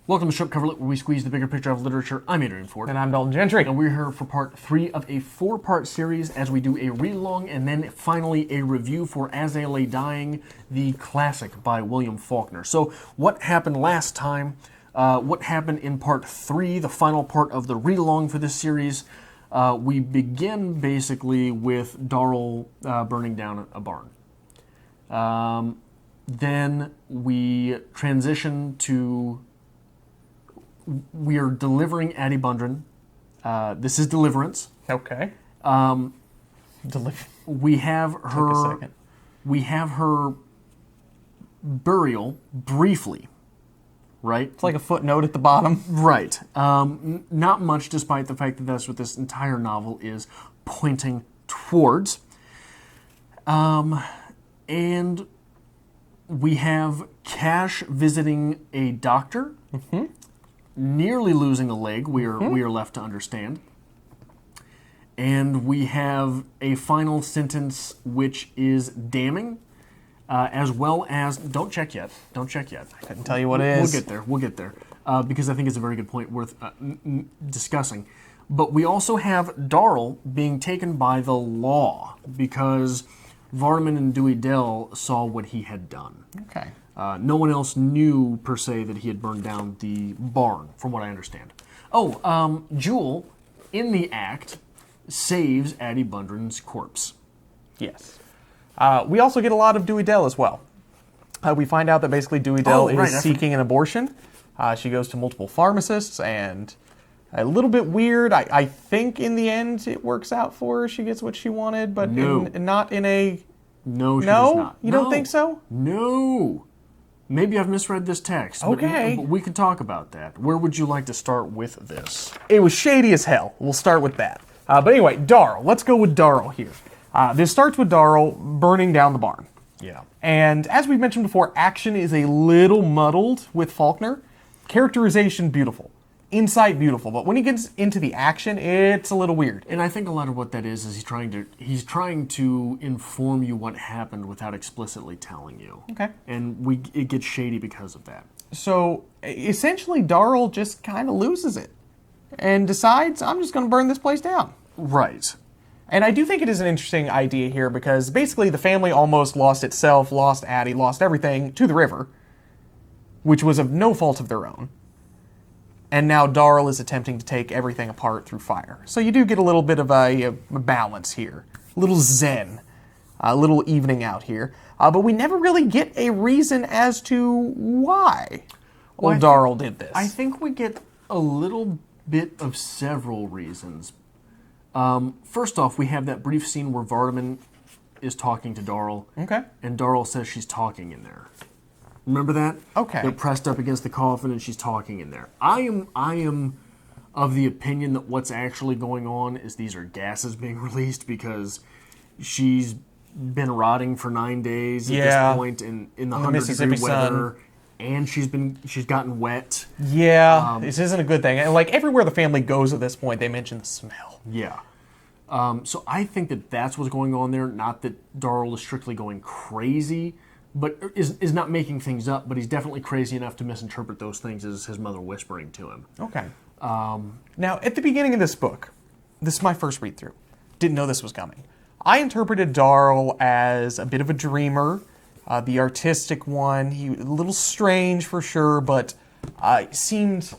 Welcome to Strip Cover Lit, where we squeeze the bigger picture of literature. I'm Adrian Ford. And I'm Dalton Gentry. And we're here for part 3 of a 4-part series as we do a read-along and then finally a review for As They Lay Dying, the classic by William Faulkner. So what happened last time? What happened in part 3, the final part of the read-along for this series? We begin basically with Darl burning down a barn. Then we transition to... We are delivering Addie Bundren. This is Deliverance. Okay. We have her. Took a second. We have her burial briefly, right? It's like a footnote at the bottom. Right. Not much, despite the fact that that's what this entire novel is pointing towards. And we have Cash visiting a doctor. Mm-hmm. Nearly losing a leg, we are left to understand. And we have a final sentence which is damning, as well as... Don't check yet. I couldn't tell you what it is. We'll get there. Because I think it's a very good point worth discussing. But we also have Darl being taken by the law, because Vardaman and Dewey Dell saw what he had done. Okay. No one else knew, per se, that he had burned down the barn, from what I understand. Jewel, in the act, saves Addie Bundren's corpse. Yes. We also get a lot of Dewey Dell as well. We find out that basically Dewey Dell is seeking an abortion. She goes to multiple pharmacists, and a little bit weird. I think in the end it works out for her. She gets what she wanted, but not in a... No, she does not. You don't think so? No. Maybe I've misread this text. Okay. But we can talk about that. Where would you like to start with this? It was shady as hell. We'll start with that. But anyway, Darl. Let's go with Darl here. This starts with Darl burning down the barn. Yeah. And as we mentioned before, action is a little muddled with Faulkner. Characterization, beautiful. Insight, beautiful. But when he gets into the action, it's a little weird. And I think a lot of what that is he's trying to inform you what happened without explicitly telling you. Okay. And it gets shady because of that. So essentially, Darl just kind of loses it and decides, I'm just going to burn this place down. Right. And I do think it is an interesting idea here because basically the family almost lost itself, lost Addie, lost everything to the river, which was of no fault of their own. And now Darl is attempting to take everything apart through fire. So you do get a little bit of a balance here. A little zen. A little evening out here. But we never really get a reason as to why Darl did this. I think we get a little bit of several reasons. First off, we have that brief scene where Vardaman is talking to Darl. Okay. And Darl says she's talking in there. Remember that? Okay. They're pressed up against the coffin and she's talking in there. I am of the opinion that what's actually going on is these are gases being released because she's been rotting for 9 days at this point in the 100-degree weather. And she's gotten wet. Yeah, this isn't a good thing. And like everywhere the family goes at this point, they mention the smell. Yeah. So I think that that's what's going on there. Not that Darl is strictly going crazy, but is not making things up, but he's definitely crazy enough to misinterpret those things as his mother whispering to him. Okay. Now, at the beginning of this book, this is my first read-through. Didn't know this was coming. I interpreted Darl as a bit of a dreamer, the artistic one. He a little strange for sure, but seemed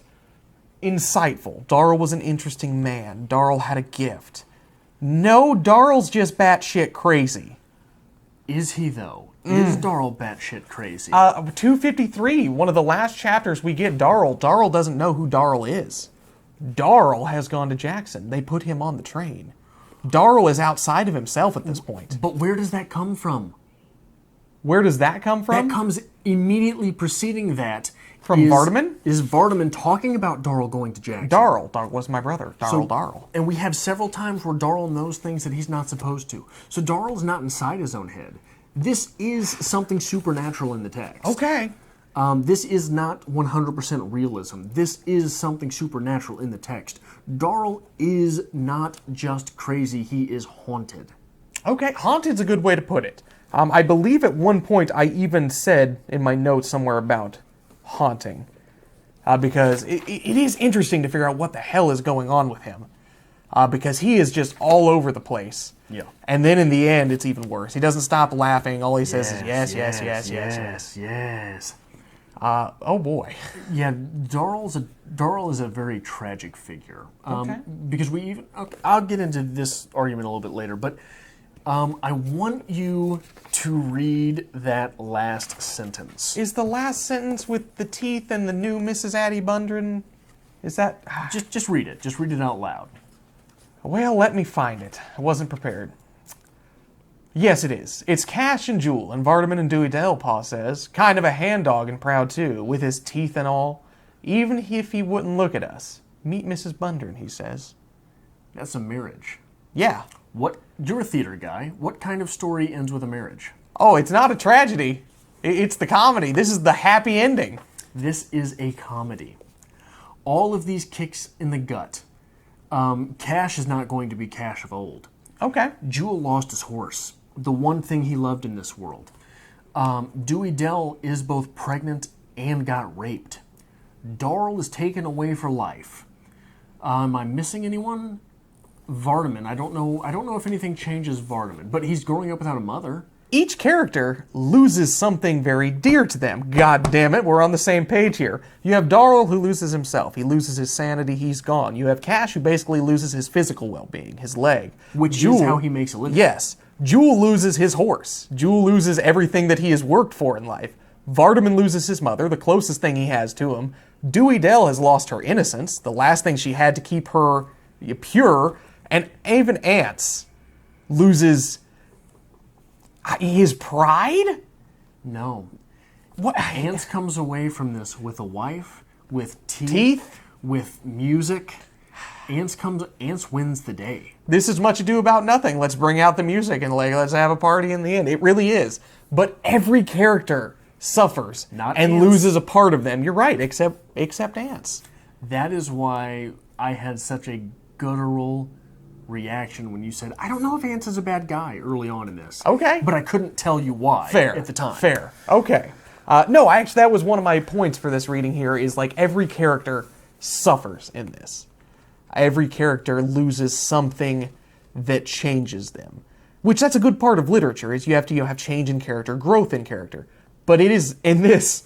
insightful. Darl was an interesting man. Darl had a gift. No, Darl's just batshit crazy. Is he, though? Is Darl batshit crazy? 253, one of the last chapters we get Darl. Darl doesn't know who Darl is. Darl has gone to Jackson. They put him on the train. Darl is outside of himself at this point. But where does that come from? Where does that come from? That comes immediately preceding that. From Vardaman? Is Vardaman talking about Darl going to Jackson? Darl was my brother. Darl. And we have several times where Darl knows things that he's not supposed to. So Darl's not inside his own head. This is something supernatural in the text. Okay. This is not 100% realism. This is something supernatural in the text. Darl is not just crazy, he is haunted. Okay, haunted's a good way to put it. I believe at one point I even said in my notes somewhere about haunting. because it is interesting to figure out what the hell is going on with him. Because he is just all over the place. Yeah. And then in the end, it's even worse. He doesn't stop laughing. All he says is yes. Oh boy. Yeah, Darl is a very tragic figure. Okay. Because I'll get into this argument a little bit later, but I want you to read that last sentence. Is the last sentence with the teeth and the new Mrs. Addie Bundren? Is that... Just read it. Just read it out loud. Well, let me find it. I wasn't prepared. Yes, it is. It's Cash and Jewel, and Vardaman and Dewey Dell, Pa says. Kind of a hand dog and proud, too, with his teeth and all. Even if he wouldn't look at us. Meet Mrs. Bundren, he says. That's a marriage. Yeah. You're a theater guy. What kind of story ends with a marriage? Oh, it's not a tragedy. It's the comedy. This is the happy ending. This is a comedy. All of these kicks in the gut. Cash is not going to be Cash of old. Okay. Jewel lost his horse, the one thing he loved in this world. Dewey Dell is both pregnant and got raped. Darl is taken away for life. Am I missing anyone? Vardaman. I don't know if anything changes Vardaman, but he's growing up without a mother. Each character loses something very dear to them. God damn it, we're on the same page here. You have Darl, who loses himself. He loses his sanity, he's gone. You have Cash, who basically loses his physical well-being, his leg. Which is how he makes a living. Yes. Jewel loses his horse. Jewel loses everything that he has worked for in life. Vardaman loses his mother, the closest thing he has to him. Dewey Dell has lost her innocence, the last thing she had to keep her pure. And even Ance loses... his pride? No. What? Ance comes away from this with a wife, with teeth? With music. Ance wins the day. This is Much Ado About Nothing. Let's bring out the music and let's have a party in the end. It really is. But every character suffers and loses a part of them. You're right, except Ance. That is why I had such a guttural reaction when you said, I don't know if Ance is a bad guy early on in this. Okay. But I couldn't tell you why at the time. Fair. Okay. No, actually, that was one of my points for this reading here, is like every character suffers in this. Every character loses something that changes them. Which that's a good part of literature, is you have to have change in character, growth in character. But it is, in this,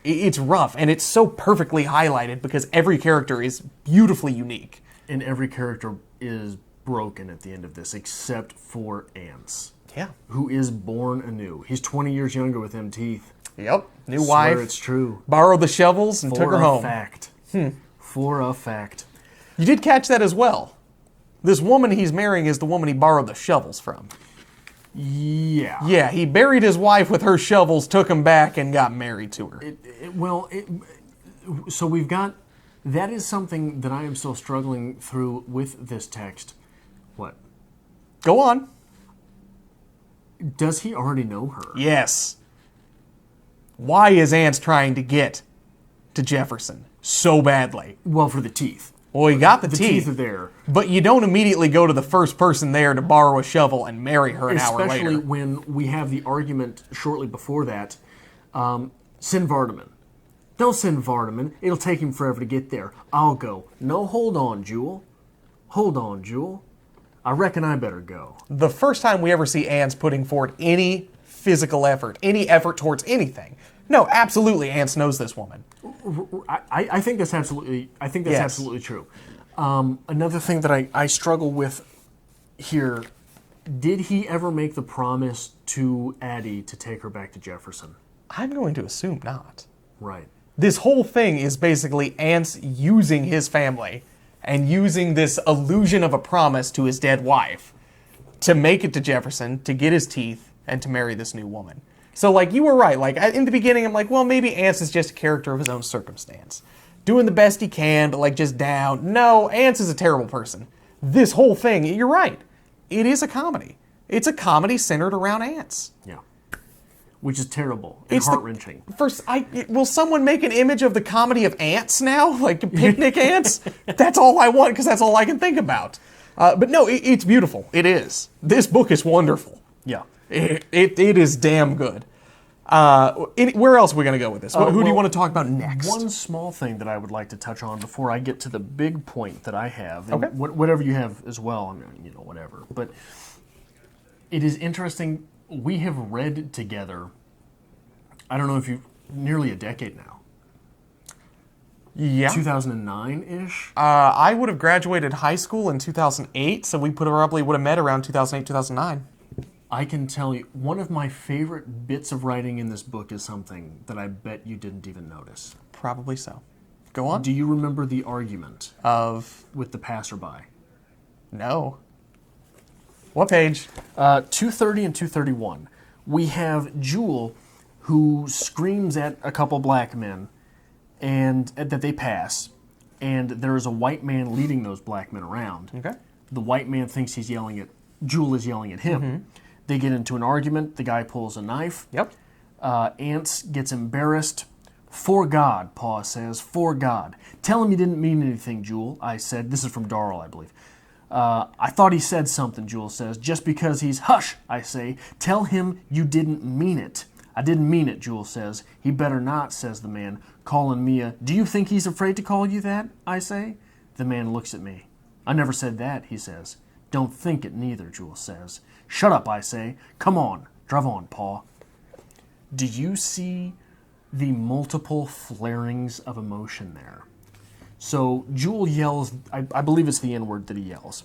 it's rough, and it's so perfectly highlighted because every character is beautifully unique. And every character is broken at the end of this, except for Ance. Yeah. Who is born anew. He's 20 years younger with them teeth. Yep. New wife. Swear it's true. Borrowed the shovels and took her home. For a fact. You did catch that as well. This woman he's marrying is the woman he borrowed the shovels from. Yeah. Yeah, he buried his wife with her shovels, took them back, and got married to her. So we've got... That is something that I am still struggling through with this text. What? Go on. Does he already know her? Yes. Why is Ance trying to get to Jefferson so badly? Well, for the teeth. Well, he got the teeth. teeth. The teeth are there. But you don't immediately go to the first person there to borrow a shovel and marry her an hour later. Especially when we have the argument shortly before that, send Vardaman. Don't send Vardaman. It'll take him forever to get there. I'll go. No, hold on, Jewel. Hold on, Jewel. I reckon I better go. The first time we ever see Ance putting forward any physical effort, any effort towards anything. No, absolutely, Ance knows this woman. I think that's absolutely. I think that's absolutely true. Another thing that I struggle with here: did he ever make the promise to Addie to take her back to Jefferson? I'm going to assume not. Right. This whole thing is basically Ance using his family and using this illusion of a promise to his dead wife to make it to Jefferson, to get his teeth, and to marry this new woman. So, like, you were right. Like, in the beginning, I'm like, well, maybe Ance is just a character of his own circumstance. Doing the best he can, but, like, just down. No, Ance is a terrible person. This whole thing, you're right. It is a comedy. It's a comedy centered around Ance. Yeah. Which is terrible and heart-wrenching. Will someone make an image of the comedy of ants now? Like picnic ants? That's all I want, because that's all I can think about. But no, it's beautiful. It is. This book is wonderful. Yeah. It is damn good. Where else are we going to go with this? Who do you want to talk about next? One small thing that I would like to touch on before I get to the big point that I have, and Okay. whatever you have as well, I mean, whatever. But it is interesting, we have read together, I don't know if nearly a decade now. Yeah. 2009-ish? I would have graduated high school in 2008, so we probably would have met around 2008, 2009. I can tell you, one of my favorite bits of writing in this book is something that I bet you didn't even notice. Probably so. Go on. Do you remember the argument with the passerby? No. What page? 230 and 231. We have Jewel, who screams at a couple black men and that they pass, and there is a white man leading those black men around. Okay. The white man thinks Jewel is yelling at him. Mm-hmm. They get into an argument. The guy pulls a knife. Yep. Ants gets embarrassed. "For God," Pa says, "for God. Tell him you didn't mean anything, Jewel," I said. This is from Darl, I believe. "I thought he said something," Jewel says. "Just because he's..." "Hush," I say. "Tell him you didn't mean it." "I didn't mean it," Jewel says. "He better not," says the man, calling me a... "Do you think he's afraid to call you that?" I say. The man looks at me. "I never said that," he says. "Don't think it neither," Jewel says. "Shut up," I say. "Come on, drive on, Pa." Do you see the multiple flarings of emotion there? So Jewel yells, I believe it's the N-word that he yells.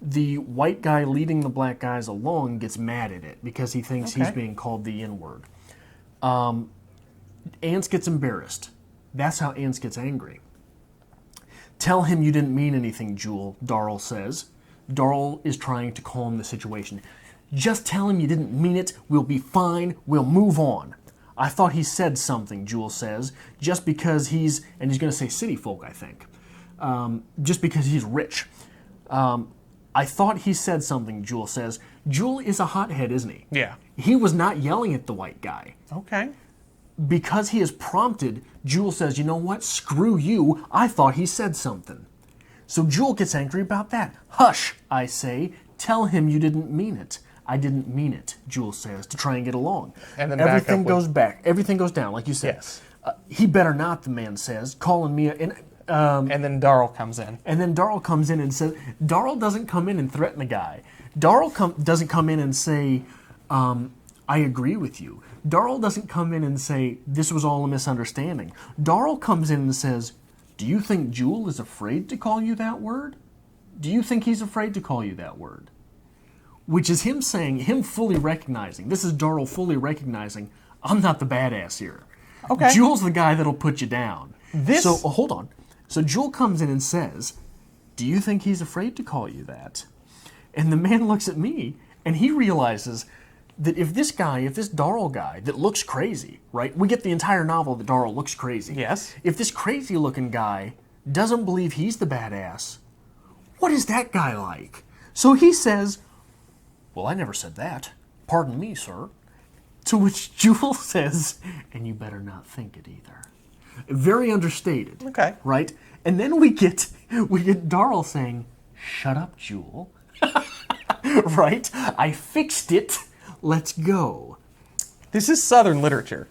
The white guy leading the black guys along gets mad at it because he thinks he's being called the N-word. Ants gets embarrassed. That's how Ants gets angry. "Tell him you didn't mean anything, Jewel," Darl says. Darl is trying to calm the situation. "Just tell him you didn't mean it. We'll be fine. We'll move on." "I thought he said something," Jewel says. "Just because he's..." And he's going to say city folk, I think. "Just because he's rich." "I thought he said something," Jewel says. Jewel is a hothead, isn't he? Yeah. He was not yelling at the white guy. Okay. Because he is prompted, Jewel says, "You know what? Screw you. I thought he said something." So Jewel gets angry about that. "Hush," I say. "Tell him you didn't mean it." "I didn't mean it," Jewel says, to try and get along. And then everything goes back. Everything goes down, like you said. Yes. "He better not," the man says, calling me a... And then Darl comes in. And then Darl comes in and says... Darl doesn't come in and threaten the guy. Darl doesn't come in and say, "I agree with you." Darl doesn't come in and say, "This was all a misunderstanding." Darl comes in and says, "Do you think Jewel is afraid to call you that word? Do you think he's afraid to call you that word?" Which is him saying, him fully recognizing, this is Darl fully recognizing, I'm not the badass here. Okay. Jewel's the guy that'll put you down. So, hold on. So Jewel comes in and says, "Do you think he's afraid to call you that?" And the man looks at me, and he realizes that if this Darl guy that looks crazy, right? We get the entire novel that Darl looks crazy. Yes. If this crazy-looking guy doesn't believe he's the badass, what is that guy like? So he says, "Well, I never said that. Pardon me, sir." To which Jewel says, "And you better not think it either." Very understated. Okay. Right? And then we get Darl saying, "Shut up, Jewel." Right? "I fixed it. Let's go." This is Southern literature.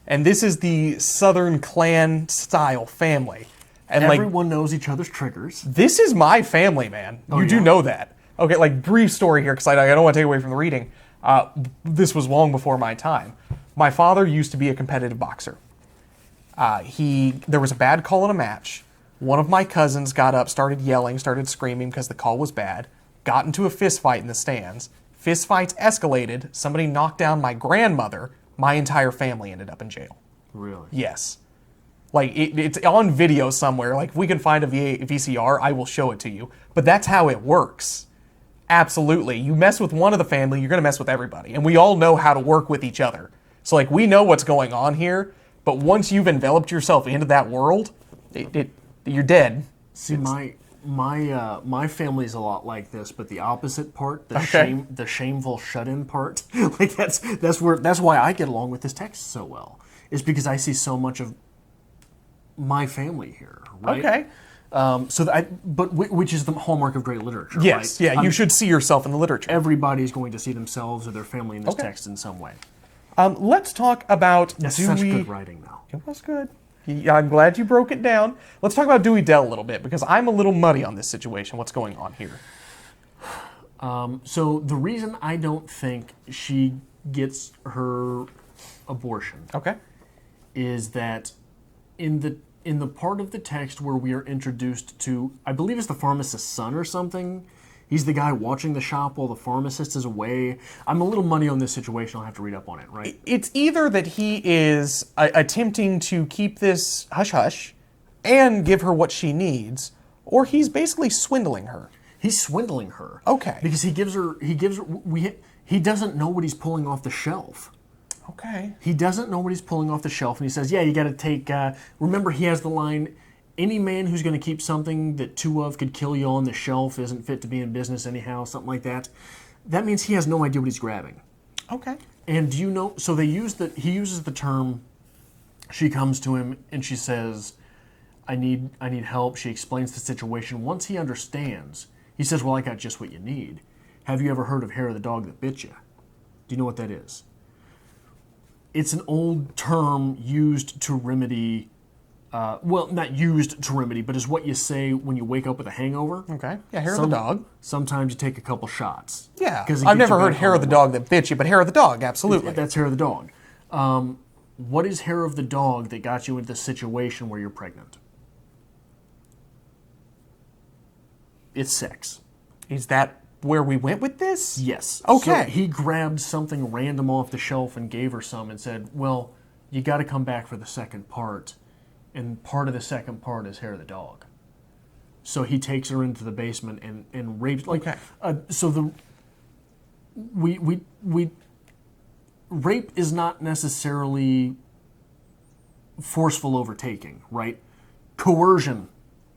And this is the Southern clan style family. And Everyone knows each other's triggers. this is my family, man. You do yeah? know that. Okay, brief story here, because I don't want to take away from the reading. This was long before my time. My father used to be a competitive boxer. There was a bad call in a match. One of my cousins got up, started yelling, started screaming because the call was bad, got into a fist fight in the stands. Fist fights escalated. Somebody knocked down my grandmother. My entire family ended up in jail. Really? Yes. It's on video somewhere. If we can find a VCR, I will show it to you. But that's how it works. Absolutely. You mess with one of the family, you're going to mess with everybody. And we all know how to work with each other. So, we know what's going on here. But once you've enveloped yourself into that world, you're dead. See, my family's a lot like this, but the opposite part, the shameful shut-in part, that's why I get along with this text so well, is because I see so much of my family here, right? Okay. Which is the hallmark of great literature, yes, right? Yeah, you should see yourself in the literature. Everybody's going to see themselves or their family in this text in some way. Let's talk about That's Dewey. such good writing, though. It was good. I'm glad you broke it down. Let's talk about Dewey Dell a little bit, because I'm a little muddy on this situation. What's going on here? So the reason I don't think she gets her abortion Okay. is that in the part of the text where we are introduced to, I believe it's the pharmacist's son or something. He's the guy watching the shop while the pharmacist is away. I'm a little muddy on this situation. I'll have to read up on it, right? It's either that he is attempting to keep this hush-hush and give her what she needs, or he's basically swindling her. He's swindling her. Okay. Because he doesn't know what he's pulling off the shelf. Okay. He doesn't know what he's pulling off the shelf, and he says, yeah, you got to take, remember he has the line, any man who's going to keep something that two of could kill you on the shelf isn't fit to be in business anyhow, something like that. That means he has no idea what he's grabbing. Okay. And do you know, so he uses the term, she comes to him and she says, I need help. She explains the situation. Once he understands, he says, well, I got just what you need. Have you ever heard of hair of the dog that bit you? Do you know what that is? It's an old term used to remedy, well, not used to remedy, but is what you say when you wake up with a hangover. Okay. Yeah, hair of the dog. Sometimes you take a couple shots. Yeah. I've never heard hair of the dog that bit you, but hair of the dog, absolutely. That's hair of the dog. What is hair of the dog that got you into the situation where you're pregnant? It's sex. Is that where we went with this? Yes. Okay. So he grabbed something random off the shelf and gave her some and said, well, you got to come back for the second part. And part of the second part is hair of the dog. So he takes her into the basement and rapes. Like, okay. Rape is not necessarily forceful overtaking, right? Coercion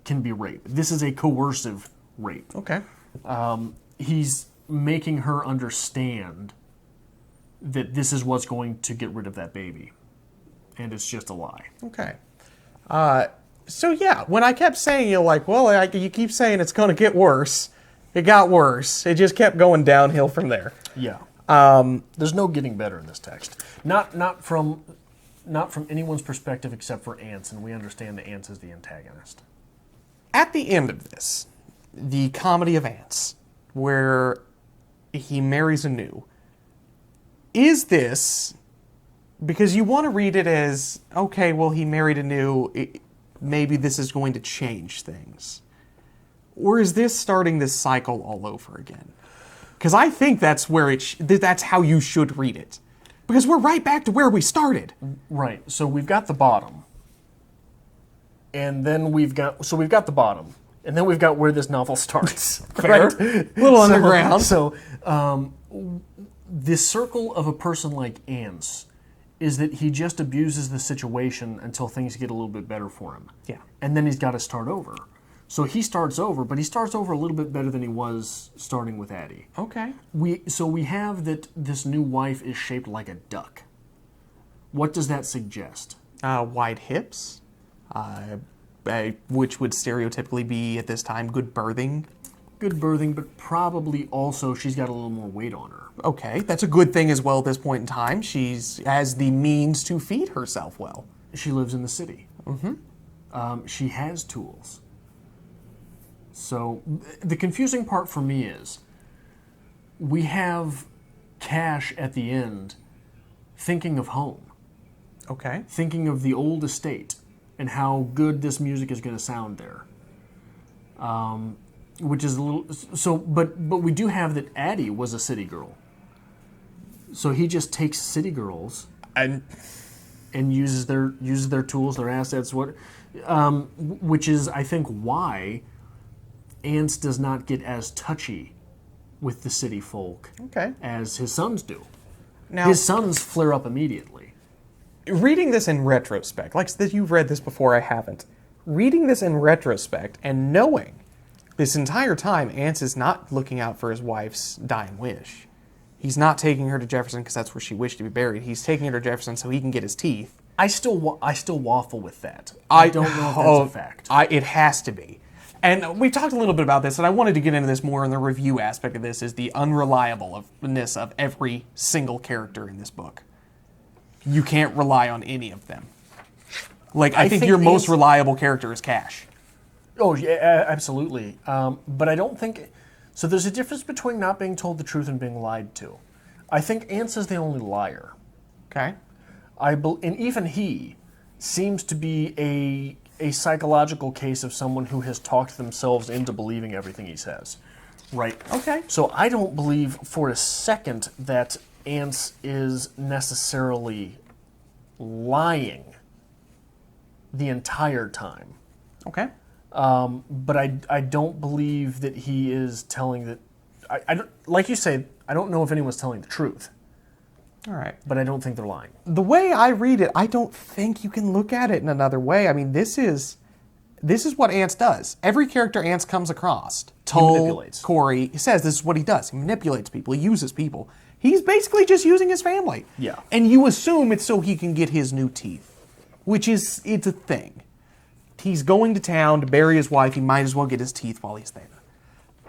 can be rape. This is a coercive rape. Okay. He's making her understand that this is what's going to get rid of that baby. And it's just a lie. Okay. So yeah, when I kept saying, you keep saying it's going to get worse, it got worse. It just kept going downhill from there. Yeah. There's no getting better in this text. Not from anyone's perspective except for Ants, and we understand that Ants is the antagonist. At the end of this, the comedy of Ants, where he marries anew, is this, because you want to read it as, okay, well, he married anew, maybe this is going to change things. Or is this starting this cycle all over again? Because I think that's where that's how you should read it. Because we're right back to where we started. Right. So we've got the bottom. And then we've got the bottom. And then we've got where this novel starts. Fair. Right? A little underground. So the circle of a person like Ants is that he just abuses the situation until things get a little bit better for him. Yeah. And then he's got to start over. So he starts over, but he starts over a little bit better than he was starting with Addie. Okay. We have that this new wife is shaped like a duck. What does that suggest? Wide hips, which would stereotypically be at this time good birthing. Good birthing, but probably also she's got a little more weight on her. Okay, that's a good thing as well at this point in time. She has the means to feed herself well. She lives in the city. Mm-hmm. She has tools. So the confusing part for me is we have Cash at the end thinking of home. Okay. Thinking of the old estate and how good this music is going to sound there. Which is a little... So, but we do have that Addie was a city girl. So he just takes city girls and uses their tools, their assets, which is, I think, why Ants does not get as touchy with the city folk as his sons do. Now, his sons flare up immediately. Reading this in retrospect, like you've read this before, I haven't. Reading this in retrospect and knowing this entire time Ants is not looking out for his wife's dying wish. He's not taking her to Jefferson because that's where she wished to be buried. He's taking her to Jefferson so he can get his teeth. I still waffle with that. I don't know if that's a fact. It has to be. And we talked a little bit about this, and I wanted to get into this more in the review aspect of this, is the unreliableness of every single character in this book. you can't rely on any of them. Like, I think think your most Ants- reliable character is Cash. Oh, yeah, absolutely. But I don't think... So there's a difference between not being told the truth and being lied to. I think Ants is the only liar. Okay. And even he seems to be a psychological case of someone who has talked themselves into believing everything he says. Right. Okay. So I don't believe for a second that Ants is necessarily lying the entire time. Okay. But I don't believe that he is telling that... I don't, like you say, I don't know if anyone's telling the truth. All right. But I don't think they're lying. The way I read it, I don't think you can look at it in another way. I mean, this is what Ants does. Every character Ants comes across, manipulates. Corey, he says this is what he does. He manipulates people. He uses people. He's basically just using his family. Yeah. And you assume it's so he can get his new teeth, which is, it's a thing. He's going to town to bury his wife. He might as well get his teeth while he's there.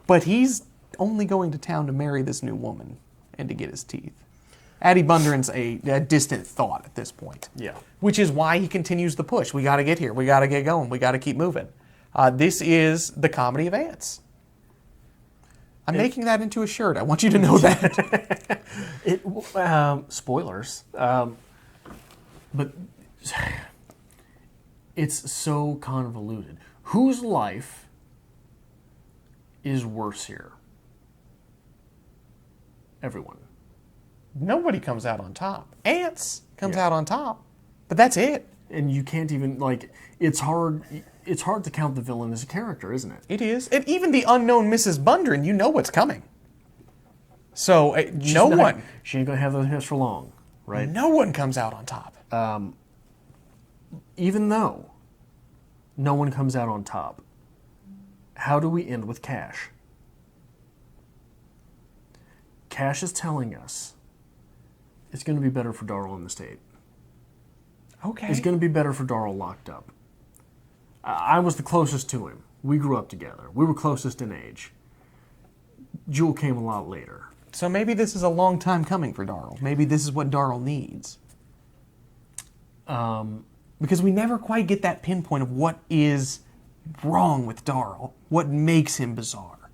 But he's only going to town to marry this new woman and to get his teeth. Addie Bundren's a distant thought at this point. Yeah. Which is why he continues the push. We got to get here. We got to get going. We got to keep moving. This is the comedy of Ants. I'm making that into a shirt. I want you to know that. Spoilers. But it's so convoluted. Whose life is worse here? Everyone. Nobody comes out on top. Ants comes out on top, but that's it. And you can't even, like, it's hard to count the villain as a character, isn't it? It is. And even the unknown Mrs. Bundren, you know what's coming. So She ain't gonna have those hairs for long, right? no one comes out on top. Even though no one comes out on top, how do we end with Cash? Cash is telling us it's going to be better for Darrell in the state. Okay. It's going to be better for Darrell locked up. I was the closest to him. We grew up together. We were closest in age. Jewel came a lot later. So maybe this is a long time coming for Darrell. Maybe this is what Darrell needs. Because we never quite get that pinpoint of what is wrong with Darrell. What makes him bizarre.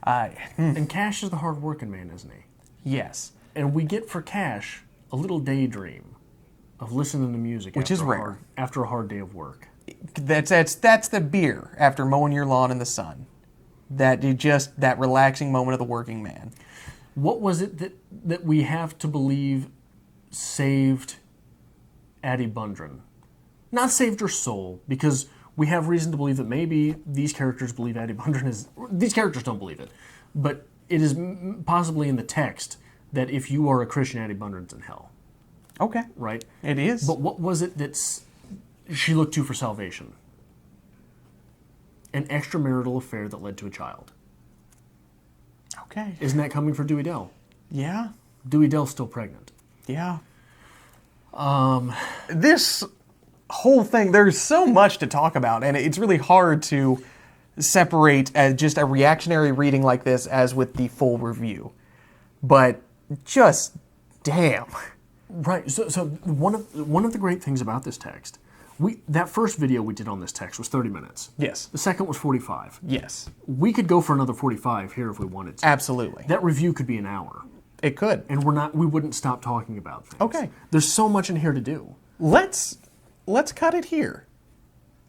And Cash is the hard-working man, isn't he? Yes. And we get for Cash a little daydream of listening to music, Which is rare. After a hard day of work. That's the beer after mowing your lawn in the sun. That relaxing moment of the working man. What was it that we have to believe saved Addie Bundren? Not saved her soul, because we have reason to believe that maybe these characters believe Addie Bundren is... These characters don't believe it. But it is possibly in the text that if you are a Christian, Addie Bundren's in hell. Okay. Right? It is. But what was it that she looked to for salvation? An extramarital affair that led to a child. Okay. Isn't that coming for Dewey Dell? Yeah. Dewey Dell's still pregnant. Yeah. This whole thing, there's so much to talk about, and it's really hard to separate just a reactionary reading like this as with the full review. But just damn. Right. So one of the great things about this text, that first video we did on this text was 30 minutes. Yes. The second was 45. Yes. We could go for another 45 here if we wanted to. Absolutely. That review could be an hour. It could. And we wouldn't stop talking about things. Okay. There's so much in here to do. Let's cut it here.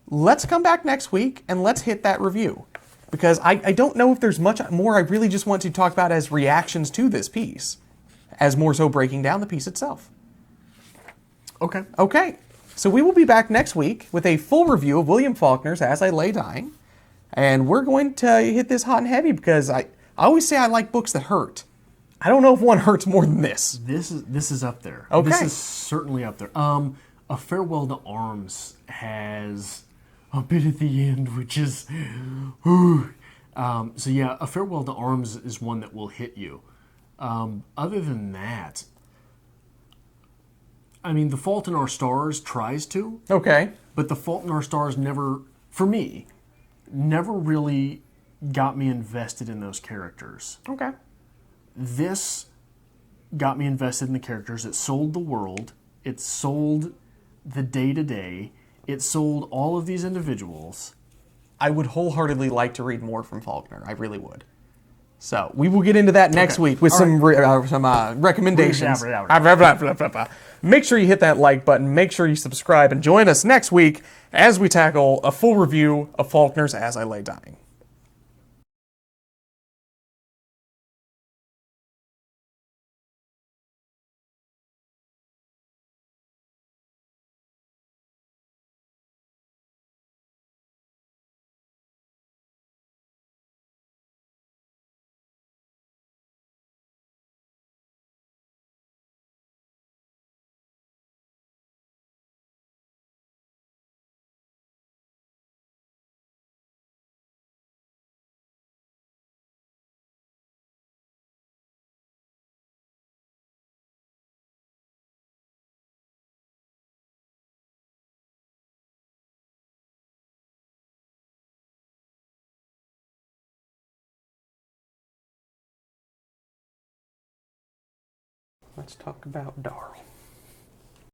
Let's come back next week and let's hit that review. Because I don't know if there's much more I really just want to talk about as reactions to this piece, as more so breaking down the piece itself. Okay. Okay. So we will be back next week with a full review of William Faulkner's As I Lay Dying. And we're going to hit this hot and heavy because I always say I like books that hurt. I don't know if one hurts more than this. This is up there. Okay. This is certainly up there. A Farewell to Arms has a bit at the end, which is... so yeah, A Farewell to Arms is one that will hit you. Other than that, I mean, The Fault in Our Stars tries to. Okay. But The Fault in Our Stars never, for me, never really got me invested in those characters. Okay. This got me invested in the characters. It sold the world. It sold the day-to-day. It sold all of these individuals. I would wholeheartedly like to read more from Faulkner. I really would. So we will get into that next week with some recommendations. Make sure you hit that like button. Make sure you subscribe and join us next week as we tackle a full review of Faulkner's As I Lay Dying. Let's talk about Darl.